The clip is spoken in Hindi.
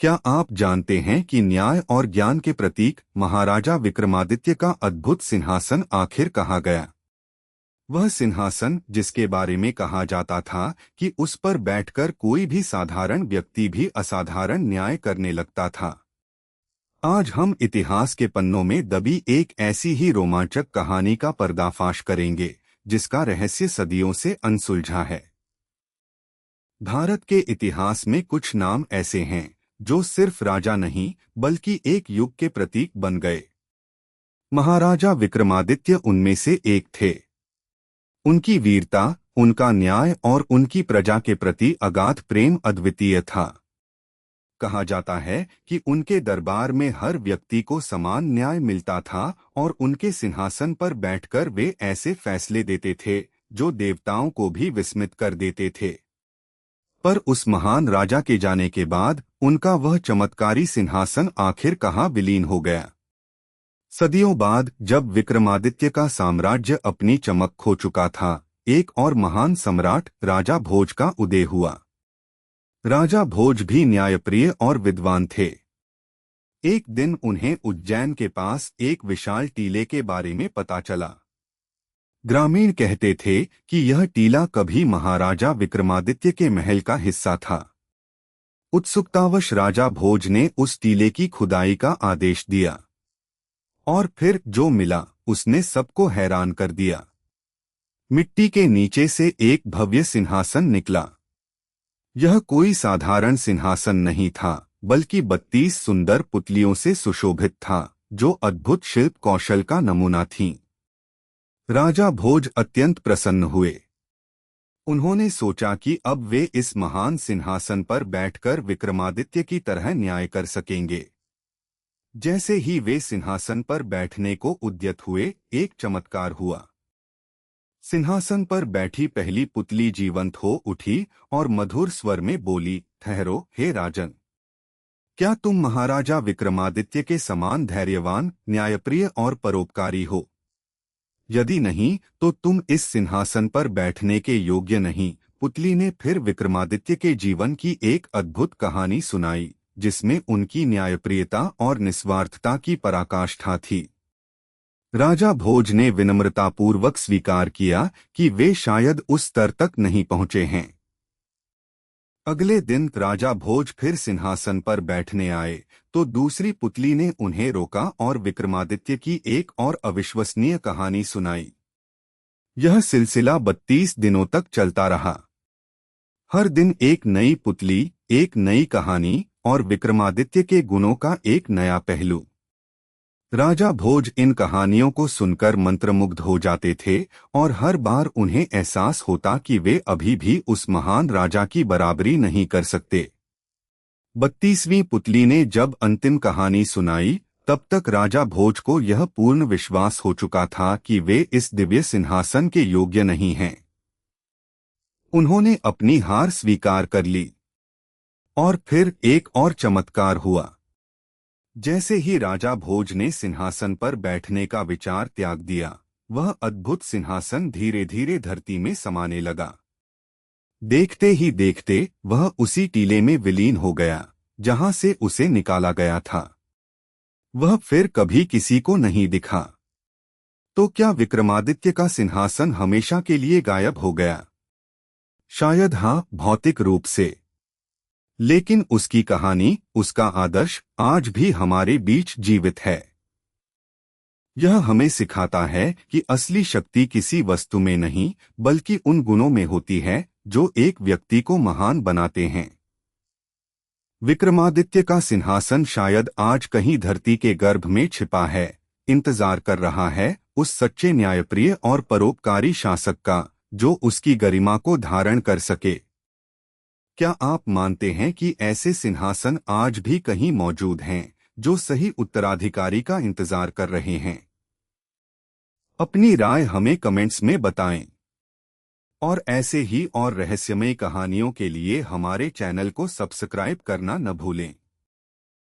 क्या आप जानते हैं कि न्याय और ज्ञान के प्रतीक महाराजा विक्रमादित्य का अद्भुत सिंहासन आखिर कहाँ गया? वह सिंहासन जिसके बारे में कहा जाता था कि उस पर बैठकर कोई भी साधारण व्यक्ति भी असाधारण न्याय करने लगता था। आज हम इतिहास के पन्नों में दबी एक ऐसी ही रोमांचक कहानी का पर्दाफाश करेंगे, जिसका रहस्य सदियों से अनसुलझा है। भारत के इतिहास में कुछ नाम ऐसे हैं जो सिर्फ राजा नहीं बल्कि एक युग के प्रतीक बन गए। महाराजा विक्रमादित्य उनमें से एक थे। उनकी वीरता, उनका न्याय और उनकी प्रजा के प्रति अगाध प्रेम अद्वितीय था। कहा जाता है कि उनके दरबार में हर व्यक्ति को समान न्याय मिलता था और उनके सिंहासन पर बैठकर वे ऐसे फैसले देते थे जो देवताओं को भी विस्मित कर देते थे। पर उस महान राजा के जाने के बाद उनका वह चमत्कारी सिंहासन आखिर कहाँ विलीन हो गया? सदियों बाद जब विक्रमादित्य का साम्राज्य अपनी चमक खो चुका था, एक और महान सम्राट राजा भोज का उदय हुआ। राजा भोज भी न्यायप्रिय और विद्वान थे। एक दिन उन्हें उज्जैन के पास एक विशाल टीले के बारे में पता चला। ग्रामीण कहते थे कि यह टीला कभी महाराजा विक्रमादित्य के महल का हिस्सा था। उत्सुकतावश राजा भोज ने उस टीले की खुदाई का आदेश दिया और फिर जो मिला उसने सबको हैरान कर दिया। मिट्टी के नीचे से एक भव्य सिंहासन निकला। यह कोई साधारण सिंहासन नहीं था, बल्कि 32 सुंदर पुतलियों से सुशोभित था, जो अद्भुत शिल्प कौशल का नमूना थीं। राजा भोज अत्यंत प्रसन्न हुए। उन्होंने सोचा कि अब वे इस महान सिंहासन पर बैठकर विक्रमादित्य की तरह न्याय कर सकेंगे। जैसे ही वे सिंहासन पर बैठने को उद्यत हुए, एक चमत्कार हुआ। सिंहासन पर बैठी पहली पुतली जीवंत हो उठी और मधुर स्वर में बोली, ठहरो हे राजन, क्या तुम महाराजा विक्रमादित्य के समान धैर्यवान, न्यायप्रिय और परोपकारी हो? यदि नहीं तो तुम इस सिंहासन पर बैठने के योग्य नहीं। पुतली ने फिर विक्रमादित्य के जीवन की एक अद्भुत कहानी सुनाई, जिसमें उनकी न्यायप्रियता और निस्वार्थता की पराकाष्ठा थी। राजा भोज ने विनम्रतापूर्वक स्वीकार किया कि वे शायद उस स्तर तक नहीं पहुंचे हैं। अगले दिन राजा भोज फिर सिंहासन पर बैठने आए तो दूसरी पुतली ने उन्हें रोका और विक्रमादित्य की एक और अविश्वसनीय कहानी सुनाई। यह सिलसिला 32 दिनों तक चलता रहा। हर दिन एक नई पुतली, एक नई कहानी और विक्रमादित्य के गुणों का एक नया पहलू। राजा भोज इन कहानियों को सुनकर मंत्रमुग्ध हो जाते थे और हर बार उन्हें एहसास होता कि वे अभी भी उस महान राजा की बराबरी नहीं कर सकते। 32वीं पुतली ने जब अंतिम कहानी सुनाई, तब तक राजा भोज को यह पूर्ण विश्वास हो चुका था कि वे इस दिव्य सिंहासन के योग्य नहीं हैं। उन्होंने अपनी हार स्वीकार कर ली। और फिर एक और चमत्कार हुआ। जैसे ही राजा भोज ने सिंहासन पर बैठने का विचार त्याग दिया, वह अद्भुत सिंहासन धीरे धीरे धरती में समाने लगा। देखते ही देखते वह उसी टीले में विलीन हो गया जहां से उसे निकाला गया था। वह फिर कभी किसी को नहीं दिखा। तो क्या विक्रमादित्य का सिंहासन हमेशा के लिए गायब हो गया? शायद हाँ, भौतिक रूप से। लेकिन उसकी कहानी, उसका आदर्श आज भी हमारे बीच जीवित है। यह हमें सिखाता है कि असली शक्ति किसी वस्तु में नहीं बल्कि उन गुणों में होती है जो एक व्यक्ति को महान बनाते हैं। विक्रमादित्य का सिंहासन शायद आज कहीं धरती के गर्भ में छिपा है, इंतजार कर रहा है उस सच्चे, न्यायप्रिय और परोपकारी शासक का जो उसकी गरिमा को धारण कर सके। क्या आप मानते हैं कि ऐसे सिंहासन आज भी कहीं मौजूद हैं जो सही उत्तराधिकारी का इंतजार कर रहे हैं? अपनी राय हमें कमेंट्स में बताएं। और ऐसे ही और रहस्यमय कहानियों के लिए हमारे चैनल को सब्सक्राइब करना न भूलें।